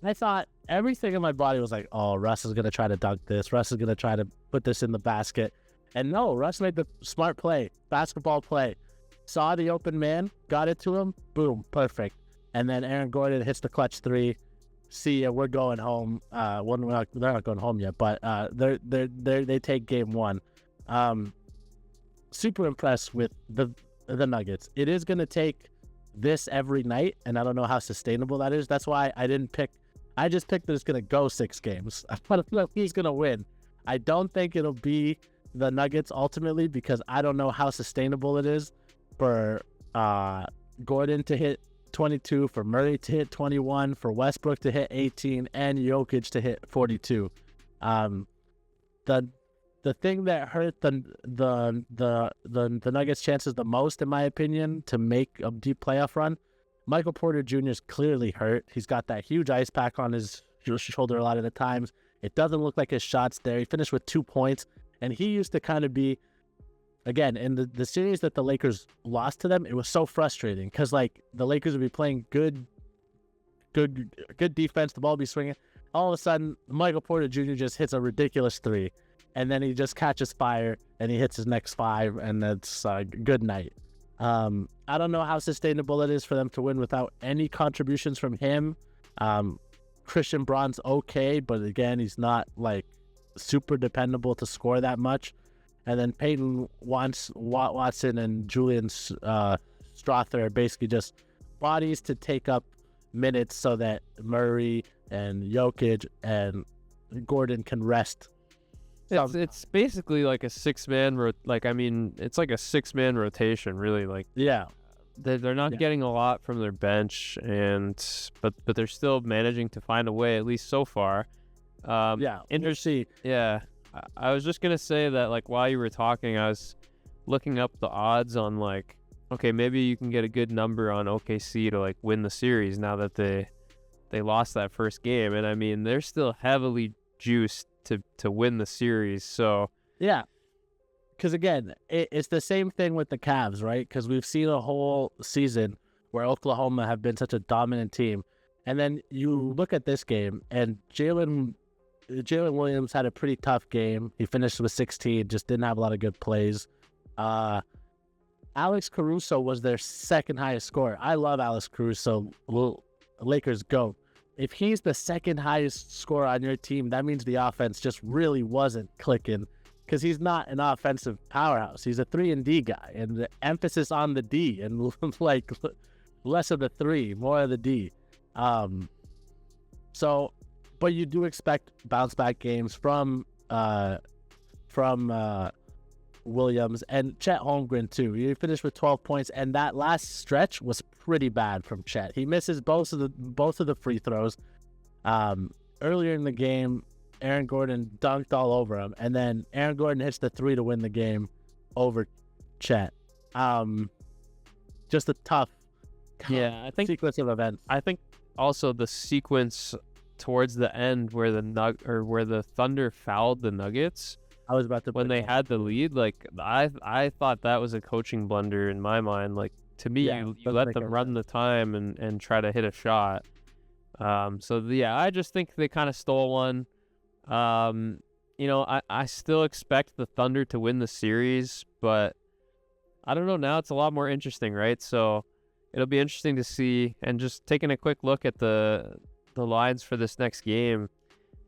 I thought everything in my body was like, oh, Russ is going to try to dunk this. Russ is going to try to put this in the basket. And no, Russ made the smart play, basketball play. Saw the open man, got it to him, boom, perfect. And then Aaron Gordon hits the clutch three. See ya, we're going home. They're not going home yet, but they take game one. Super impressed with the Nuggets. It is going to take this every night, and I don't know how sustainable that is. That's why I just picked that it's going to go 6 games. I don't know if he's going to win. I don't think it'll be the Nuggets ultimately, because I don't know how sustainable it is for Gordon to hit 22, for Murray to hit 21, for Westbrook to hit 18, and Jokic to hit 42. The thing that hurt the Nuggets' chances the most, in my opinion, to make a deep playoff run, Michael Porter Jr. is clearly hurt. He's got that huge ice pack on his shoulder a lot of the times. It doesn't look like his shot's there. He finished with 2 points, and he used to kind of be, again, in the series that the Lakers lost to them, it was so frustrating because, like, the Lakers would be playing good defense, the ball would be swinging. All of a sudden, Michael Porter Jr. just hits a ridiculous 3, and then he just catches fire, and he hits his next 5, and that's good night. I don't know how sustainable it is for them to win without any contributions from him. Christian Braun's okay, but again, he's not, like, super dependable to score that much. And then Peyton Watson and Julian Strawther are basically just bodies to take up minutes so that Murray and Jokic and Gordon can rest. It's basically like a 6-man it's like a 6-man rotation, really. Like, yeah, they're not getting a lot from their bench, but they're still managing to find a way, at least so far. Interesting. Yeah, I was just gonna say that, like, while you were talking, I was looking up the odds on, like, okay, maybe you can get a good number on OKC to, like, win the series now that they lost that first game, and I mean they're still heavily juiced to win the series. So yeah, because again, it's the same thing with the Cavs, right? Because we've seen a whole season where Oklahoma have been such a dominant team, and then you look at this game, and Jalen Williams had a pretty tough game. He finished with 16, just didn't have a lot of good plays. Alex Caruso was their second highest scorer. I love Alex Caruso. Lakers GOAT. If he's the second highest scorer on your team, that means the offense just really wasn't clicking, because he's not an offensive powerhouse. He's a 3-and-D guy, and the emphasis on the D, and like less of the 3, more of the D. But you do expect bounce back games from Williams and Chet Holmgren too. He finished with 12 points, and that last stretch was pretty bad from Chet. He misses both of the free throws. Earlier in the game, Aaron Gordon dunked all over him, and then Aaron Gordon hits the 3 to win the game over Chet. Just a tough sequence of events. I think also the sequence towards the end where the Thunder fouled the Nuggets. I was about to when they had the lead. Like, I thought that was a coaching blunder in my mind. Like, to me, you let them run the time and try to hit a shot. I just think they kind of stole one. I still expect the Thunder to win the series, but I don't know. Now it's a lot more interesting, right? So it'll be interesting to see. And just taking a quick look at the lines for this next game,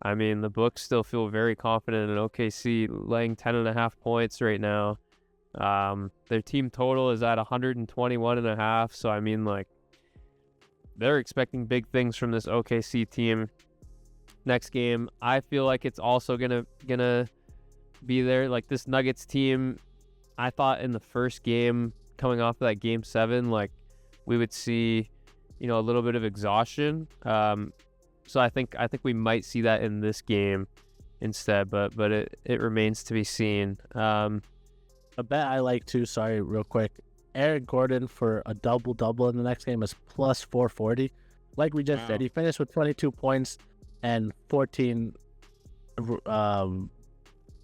I mean, the books still feel very confident in OKC laying 10.5 points right now. Their team total is at 121.5. So, I mean, like, they're expecting big things from this OKC team. Next game, I feel like it's also gonna be there. Like, this Nuggets team, I thought in the first game, coming off of that game 7, like, we would see, a little bit of exhaustion. So I think we might see that in this game instead, but it remains to be seen. A bet I like too, sorry, real quick. Eric Gordon for a double-double in the next game is plus 440. Like we just said, he finished with 22 points and 14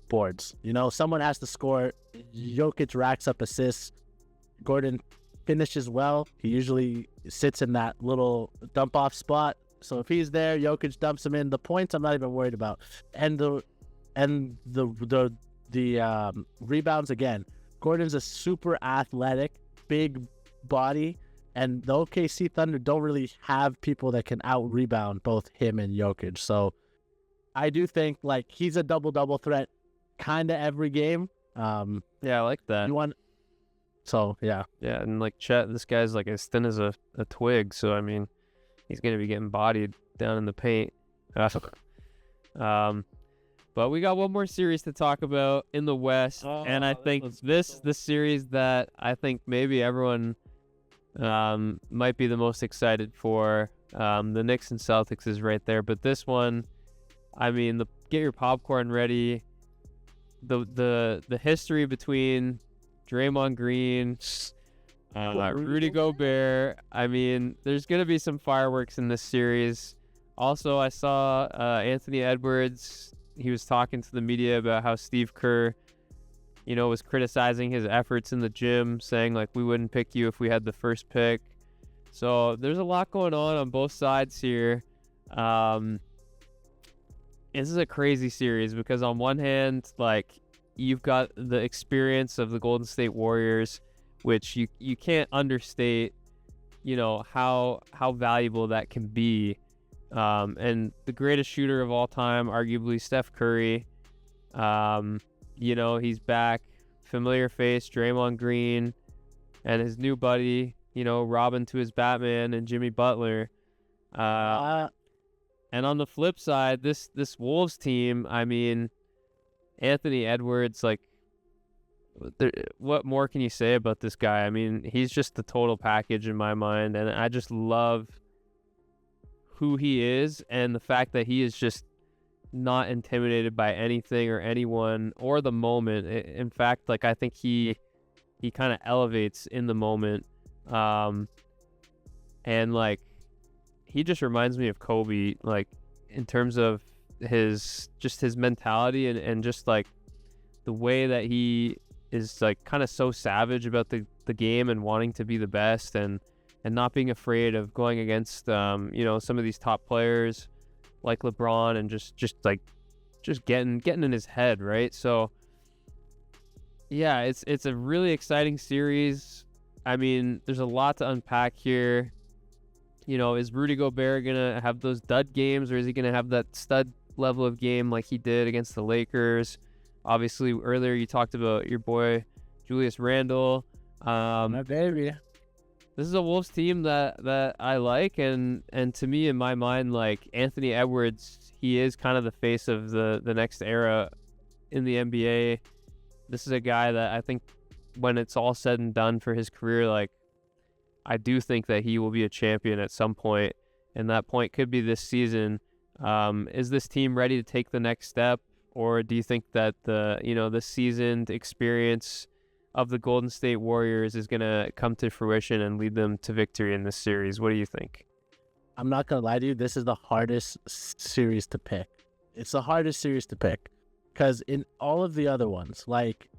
boards. Someone has to score. Jokic racks up assists. Gordon finishes well. He usually sits in that little dump-off spot. So if he's there, Jokic dumps him in. The points I'm not even worried about. And the rebounds again. Gordon's a super athletic, big body, and the OKC Thunder don't really have people that can out-rebound both him and Jokic. So I do think like he's a double-double threat kind of every game. Yeah, I like that. So, yeah. Yeah, and like Chet, this guy's like as thin as a twig. So, I mean, he's going to be getting bodied down in the paint. But we got one more series to talk about in the West, and I think the series that I think maybe everyone might be the most excited for. The Knicks and Celtics is right there, but this one, I mean, get your popcorn ready. The history between Draymond Green, Rudy Gobert. I mean, there's gonna be some fireworks in this series. Also, I saw Anthony Edwards. He was talking to the media about how Steve Kerr, was criticizing his efforts in the gym, saying like we wouldn't pick you if we had the first pick. So there's a lot going on both sides here. This is a crazy series because on one hand, like you've got the experience of the Golden State Warriors, which you can't understate, how valuable that can be. And the greatest shooter of all time, arguably Steph Curry. He's back. Familiar face, Draymond Green, and his new buddy, Robin to his Batman and Jimmy Butler. And on the flip side, this Wolves team, I mean, Anthony Edwards, like, what more can you say about this guy? I mean, he's just the total package in my mind, and I just love who he is and the fact that he is just not intimidated by anything or anyone or the moment. In fact, like, I think he kind of elevates in the moment. And like, he just reminds me of Kobe, like in terms of his mentality and just like the way that he is like kind of so savage about the game and wanting to be the best and not being afraid of going against, some of these top players like LeBron and just getting in his head, right? So, yeah, it's a really exciting series. I mean, there's a lot to unpack here. Is Rudy Gobert going to have those dud games, or is he going to have that stud level of game like he did against the Lakers? Obviously, earlier you talked about your boy Julius Randle. My baby. This is a Wolves team that I like, and to me, in my mind, like Anthony Edwards, he is kind of the face of the next era in the NBA. This is a guy that I think when it's all said and done for his career, like I do think that he will be a champion at some point, and that point could be this season. Is this team ready to take the next step, or do you think that the seasoned experience of the Golden State Warriors is going to come to fruition and lead them to victory in this series? What do you think? I'm not going to lie to you. This is the hardest series to pick. It's the hardest series to pick because in all of the other ones, like,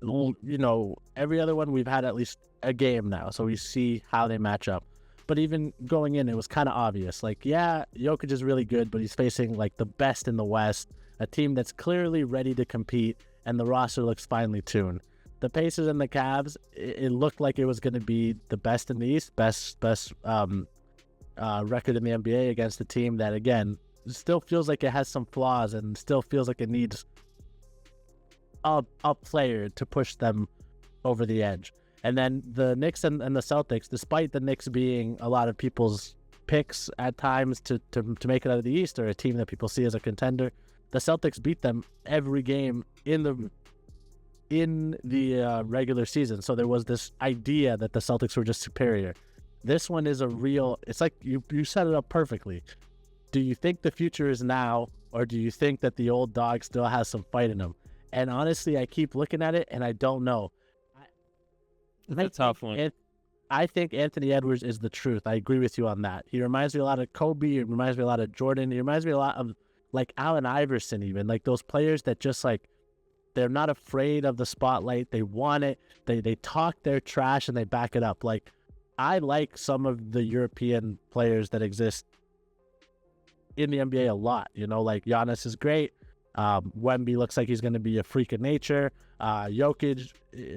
every other one we've had at least a game now. So we see how they match up. But even going in, it was kind of obvious. Like, yeah, Jokic is really good, but he's facing like the best in the West, a team that's clearly ready to compete, and the roster looks finely tuned. The Pacers and the Cavs, it looked like it was going to be the best in the East, best record in the NBA against a team that, again, still feels like it has some flaws and still feels like it needs a player to push them over the edge. And then the Knicks and the Celtics, despite the Knicks being a lot of people's picks at times to make it out of the East, or a team that people see as a contender, the Celtics beat them every game in the regular season. So there was this idea that the Celtics were just superior. This one is it's like you set it up perfectly. Do you think the future is now, or do you think that the old dog still has some fight in him? And honestly, I keep looking at it and I don't know. That's a tough one. I think Anthony Edwards is the truth. I agree with you on that. He reminds me a lot of Kobe. He reminds me a lot of Jordan. He reminds me a lot of like Allen Iverson, even like those players that just like, they're not afraid of the spotlight. They want it. They talk their trash and they back it up. Like, I like some of the European players that exist in the NBA a lot. You know, like Giannis is great. Wemby looks like he's going to be a freak of nature. Jokic,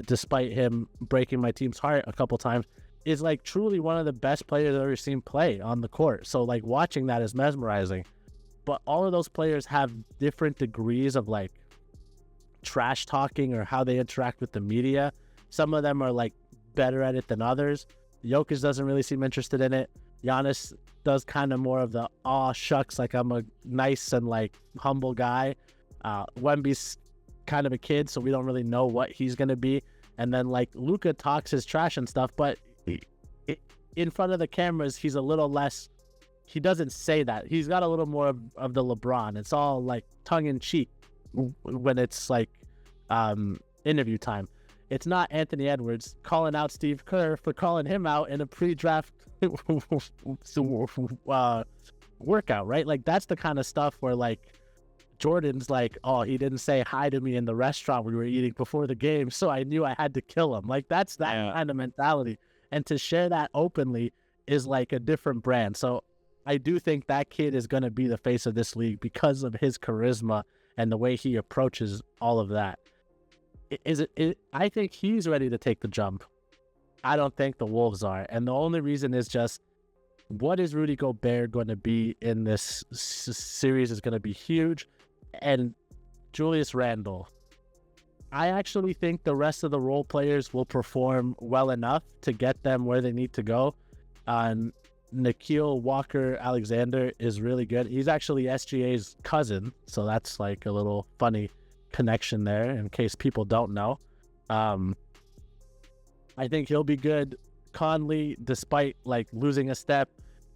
despite him breaking my team's heart a couple times, is like truly one of the best players I've ever seen play on the court. So like watching that is mesmerizing. But all of those players have different degrees of like trash talking or how they interact with the media. Some of them are like better at it than others. Jokic doesn't really seem interested in it. Giannis does kind of more of the aw shucks, like I'm a nice and like humble guy. Wemby's kind of a kid, so we don't really know what he's gonna be. And then like Luka talks his trash and stuff, but in front of the cameras he's a little less. He doesn't say that. He's got a little more of the LeBron. It's all like tongue in cheek when it's like interview time. It's not Anthony Edwards calling out Steve Kerr for calling him out in a pre-draft workout, right? Like that's the kind of stuff where like Jordan's like, oh, he didn't say hi to me in the restaurant we were eating before the game, so I knew I had to kill him. Like that's that kind of mentality. And to share that openly is like a different brand. So I do think that kid is going to be the face of this league because of his charisma and the way he approaches all of that. I think he's ready to take the jump. I don't think the Wolves are. And the only reason is just, what is Rudy Gobert going to be in this series is going to be huge. And Julius Randle, I actually think the rest of the role players will perform well enough to get them where they need to go. Nickeil Walker-Alexander is really good. He's actually SGA's cousin, so that's like a little funny connection there in case people don't know. I think he'll be good. Conley, despite like losing a step,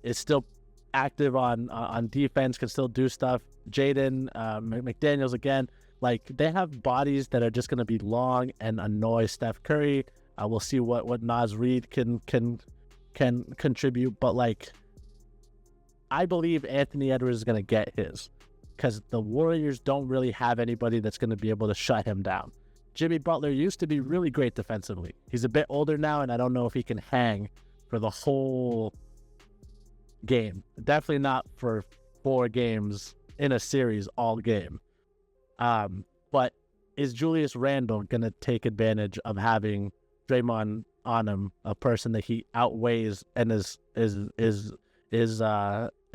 is still active on defense, can still do stuff. Jaden McDaniels again, like they have bodies that are just going to be long and annoy Steph Curry. We'll see what Naz Reid can contribute, but like I believe Anthony Edwards is going to get his, because the Warriors don't really have anybody that's going to be able to shut him down. Jimmy Butler used to be really great defensively. He's a bit older now, and I don't know if he can hang for the whole game. Definitely not for 4 games in a series all game. But is Julius Randle going to take advantage of having Draymond on him, a person that he outweighs and is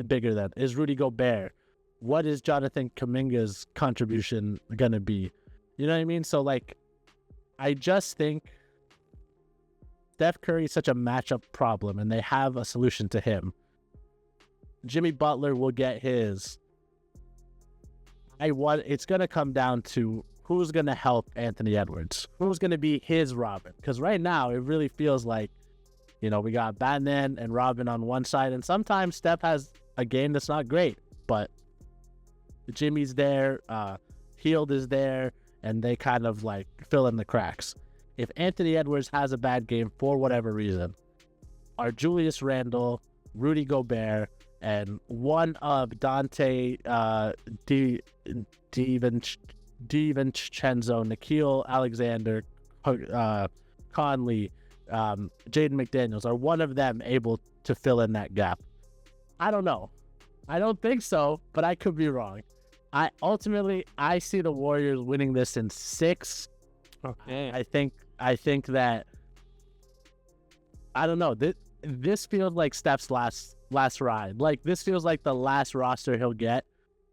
bigger than? Is Rudy Gobert? What is Jonathan Kuminga's contribution going to be? You know what I mean? So, like, I just think Steph Curry is such a matchup problem, and they have a solution to him. Jimmy Butler will get his. It's going to come down to who's going to help Anthony Edwards. Who's going to be his Robin? Because right now, it really feels like, you know, we got Batman and Robin on one side, and sometimes Steph has a game that's not great, but Jimmy's there, Hield is there, and they kind of like fill in the cracks. If Anthony Edwards has a bad game for whatever reason, are Julius Randle, Rudy Gobert, and one of Dante DiVincenzo, Nickeil Alexander, Conley, Jaden McDaniels, are one of them able to fill in that gap? I don't know. I don't think so, but I could be wrong. I see the Warriors winning this in 6. Okay. I think that, I don't know. This feels like Steph's last last ride. Like, this feels like the last roster he'll get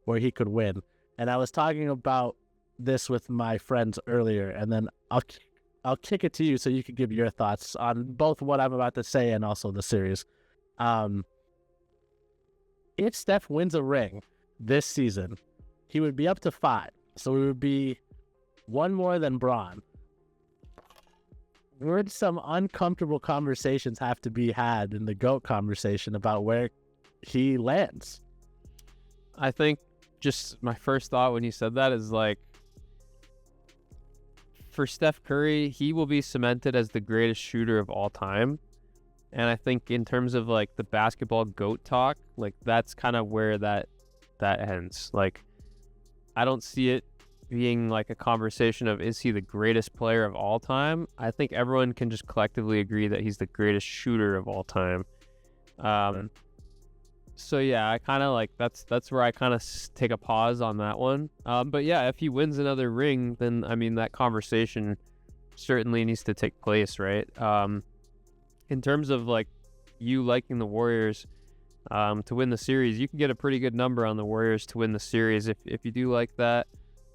where he could win. And I was talking about this with my friends earlier, and then I'll kick it to you so you can give your thoughts on both what I'm about to say and also the series. If Steph wins a ring this season, he would be up to 5. So we would be one more than Bron. Would some uncomfortable conversations have to be had in the GOAT conversation about where he lands? I think just my first thought when you said that is like, for Steph Curry, he will be cemented as the greatest shooter of all time. And I think in terms of like the basketball GOAT talk, like that's kind of where that ends. Like, I don't see it being like a conversation of, is he the greatest player of all time? I think everyone can just collectively agree that he's the greatest shooter of all time. So yeah, I kind of like, that's where I kind of take a pause on that one. But yeah, if he wins another ring, then I mean, that conversation certainly needs to take place, right? In terms of like you liking the Warriors to win the series, you can get a pretty good number on the Warriors to win the series if you do like that.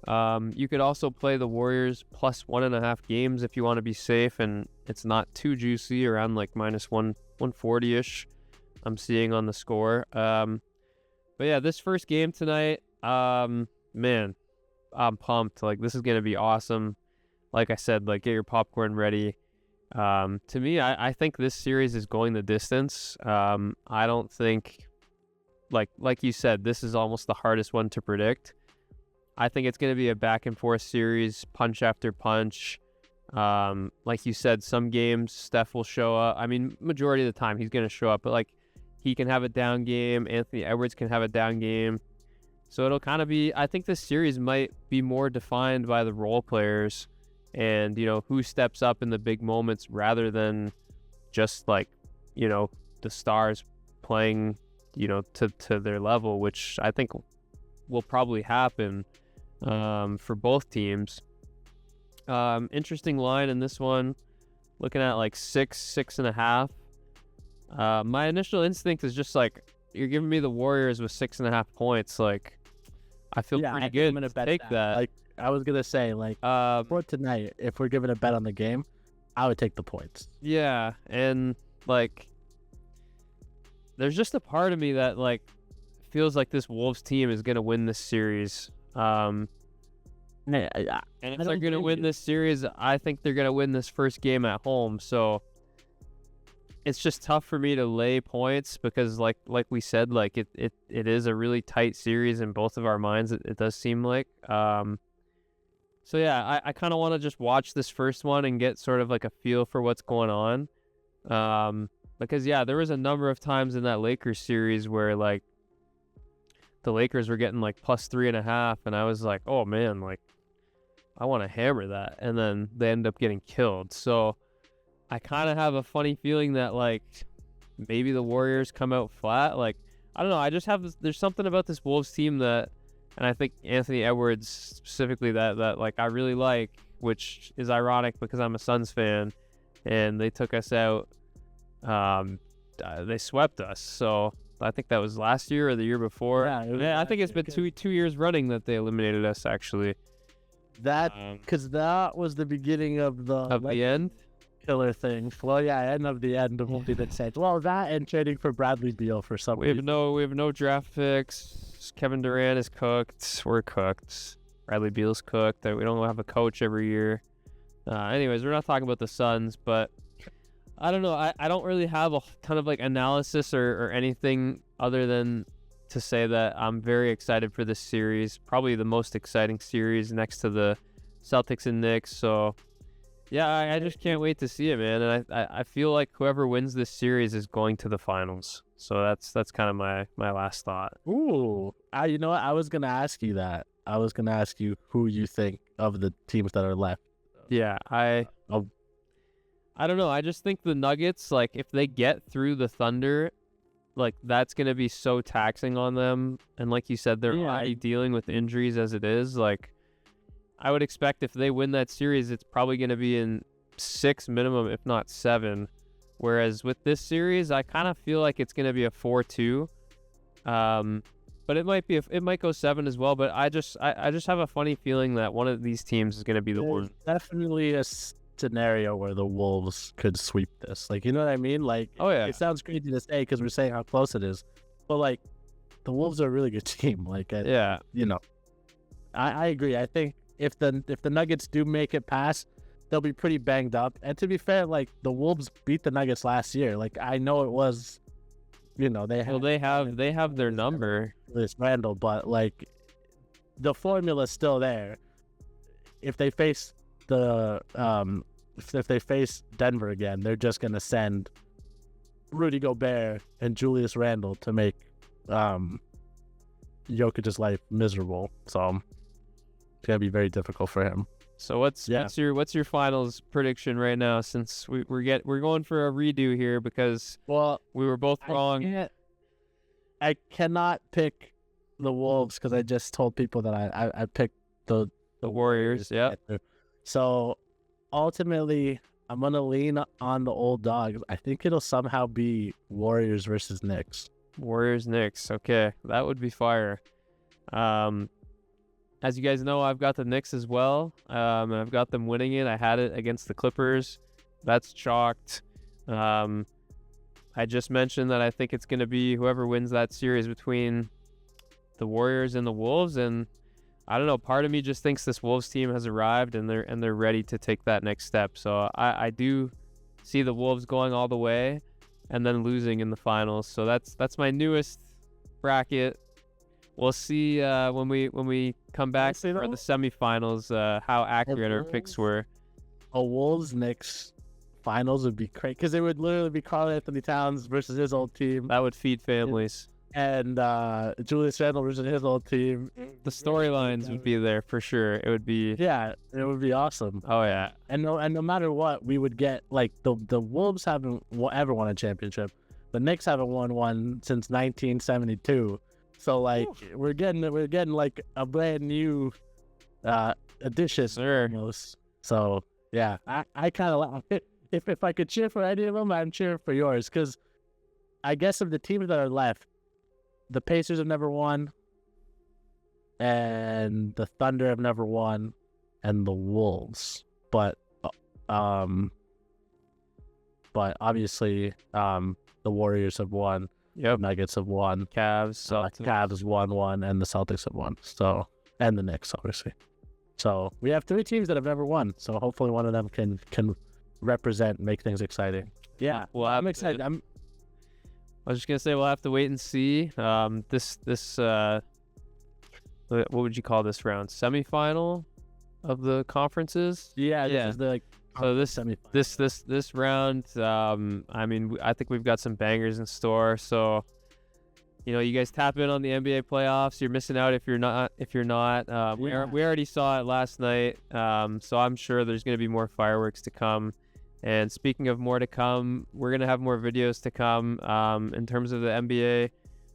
You could also play the Warriors plus 1.5 games if you want to be safe and it's not too juicy, around like minus 140-ish I'm seeing on the score. But yeah, this first game tonight, man, I'm pumped. Like, this is going to be awesome. Like I said, like, get your popcorn ready. To me, I think this series is going the distance. I don't think, like you said, this is almost the hardest one to predict. I think it's going to be a back and forth series, punch after punch. Like you said, some games Steph will show up. I mean, majority of the time he's going to show up, but like, he can have a down game. Anthony Edwards can have a down game. So it'll kind of be, I think this series might be more defined by the role players and, you know, who steps up in the big moments rather than just like, you know, the stars playing, you know, to their level, which I think will probably happen for both teams. Interesting line in this one, looking at like 6.5. My initial instinct is just like, you're giving me the Warriors with 6.5 points. Like, I feel pretty good. I'm gonna take that. Like, I was gonna say, like, for tonight, if we're giving a bet on the game, I would take the points. Yeah, and like, there's just a part of me that like feels like this Wolves team is gonna win this series. And if they're gonna win this series, I think they're gonna win this first game at home. So it's just tough for me to lay points because like we said, like it is a really tight series in both of our minds. It does seem like. So yeah, I kind of want to just watch this first one and get sort of like a feel for what's going on. Because yeah, there was a number of times in that Lakers series where like the Lakers were getting like plus 3.5, and I was like, oh man, like I want to hammer that, and then they end up getting killed. So I kind of have a funny feeling that like maybe the Warriors come out flat. Like, I don't know. I just have this, there's something about this Wolves team that, and I think Anthony Edwards specifically that like I really like, which is ironic because I'm a Suns fan, and they took us out. They swept us. So I think that was last year or the year before. Yeah, I think it's been two years running that they eliminated us actually. That because that was the beginning of the end. Killer thing. Well, yeah, end of the end of what they said. Well, that and trading for Bradley Beal for some reason. We have no draft picks. Kevin Durant is cooked. We're cooked. Bradley Beal's cooked. We don't have a coach every year. Anyways, we're not talking about the Suns, but I don't know. I don't really have a ton of like analysis or anything other than to say that I'm very excited for this series. Probably the most exciting series next to the Celtics and Knicks. So yeah, I just can't wait to see it, man. And I feel like whoever wins this series is going to the finals. So that's kind of my last thought. Ooh, you know what? I was gonna ask you that. I was gonna ask you who you think of the teams that are left. Yeah, I don't know. I just think the Nuggets, like if they get through the Thunder, like that's gonna be so taxing on them. And like you said, they're already dealing with injuries as it is. Like, I would expect if they win that series, it's probably going to be in 6 minimum, if not 7. Whereas with this series, I kind of feel like it's going to be a 4-2. But it might go 7 as well. But I just have a funny feeling that one of these teams is going to be the one. Definitely a scenario where the Wolves could sweep this. Like, you know what I mean? Like, Oh yeah, it sounds crazy to say because we're saying how close it is, but like, the Wolves are a really good team. Like, yeah. you know, I agree. I think if the Nuggets do make it past, they'll be pretty banged up. And to be fair, like, the Wolves beat the Nuggets last year. Like, I know it was, you know, they have their number. This Randall, but like, the formula's still there. If they face if they face Denver again, they're just gonna send Rudy Gobert and Julius Randle to make Jokic's life miserable. So it's gonna be very difficult for him. So what's your finals prediction right now? Since we're going for a redo here because we were both wrong. I cannot pick the Wolves because I just told people that I picked the Warriors. Yeah. So ultimately, I'm gonna lean on the old dogs. I think it'll somehow be Warriors versus Knicks. Warriors Knicks. Okay, that would be fire. As you guys know, I've got the Knicks as well, and I've got them winning it. I had it against the Clippers. That's chalked. I just mentioned that I think it's going to be whoever wins that series between the Warriors and the Wolves, and I don't know. Part of me just thinks this Wolves team has arrived and they're ready to take that next step. So I do see the Wolves going all the way and then losing in the finals. So that's my newest bracket. We'll see when we come back for the semifinals how accurate our picks were. A Wolves Knicks finals would be great because it would literally be Karl Anthony Towns versus his old team. That would feed families. And Julius Randle versus his old team. The storylines would be there for sure. It would be it would be awesome. Oh yeah. And no matter what, we would get like the Wolves haven't ever won a championship. The Knicks haven't won one since 1972. So like we're getting like a brand new addition almost. So yeah, I kind of if I could cheer for any of them, I'm cheering for yours because I guess of the teams that are left, the Pacers have never won, and the Thunder have never won, and the Wolves. But obviously the Warriors have won. Yep. Nuggets have won. Cavs won one, and the Celtics have won. So, and the Knicks, obviously. So we have 3 teams that have never won. So hopefully one of them can represent, make things exciting. Yeah, well, I'm excited. I was just gonna say we'll have to wait and see. This what would you call this round? Semifinal of the conferences? Yeah. This is the this round. I mean, I think we've got some bangers in store. So, you know, you guys tap in on the NBA playoffs. You're missing out if you're not. We already saw it last night. So I'm sure there's gonna be more fireworks to come. And speaking of more to come, we're going to have more videos to come. In terms of the NBA,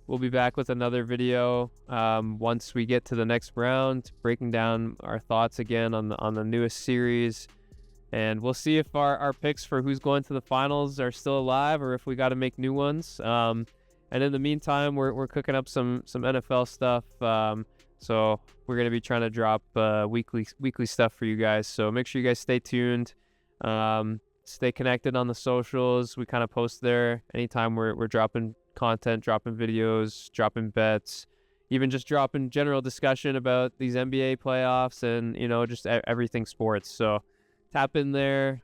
we'll be back with another video once we get to the next round, breaking down our thoughts again on the newest series. And we'll see if our picks for who's going to the finals are still alive or if we got to make new ones. And in the meantime, we're cooking up some NFL stuff. So we're going to be trying to drop weekly stuff for you guys. So make sure you guys stay tuned. Stay connected on the socials. We kind of post there anytime we're dropping content, dropping videos, dropping bets, even just dropping general discussion about these NBA playoffs and, you know, just everything sports. So tap in there.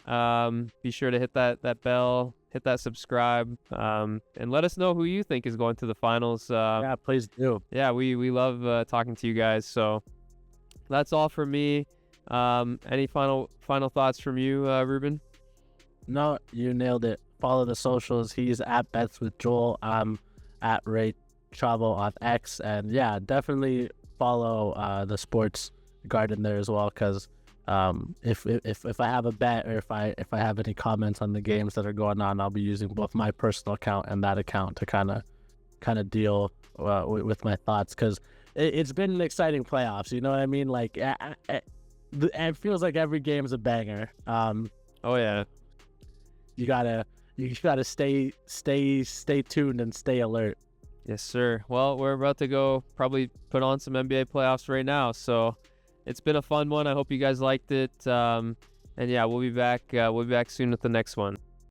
Be sure to hit that bell, hit that subscribe, and let us know who you think is going to the finals. Yeah, please do. Yeah, we love talking to you guys. So that's all from me. Any final thoughts from you, Ruben? No, you nailed it. Follow the socials. He's at Bets with Joel. I'm at Ray Travel on X, and yeah, definitely follow the Sports Garden there as well. Because if I have a bet or if I have any comments on the games that are going on, I'll be using both my personal account and that account to kind of deal with my thoughts. Because it's been an exciting playoffs. You know what I mean? Like it feels like every game is a banger. Oh yeah. You gotta you gotta stay tuned and stay alert. Yes, sir. Well, we're about to go probably put on some NBA playoffs right now. So it's been a fun one. I hope you guys liked it. And yeah, we'll be back. We'll be back soon with the next one.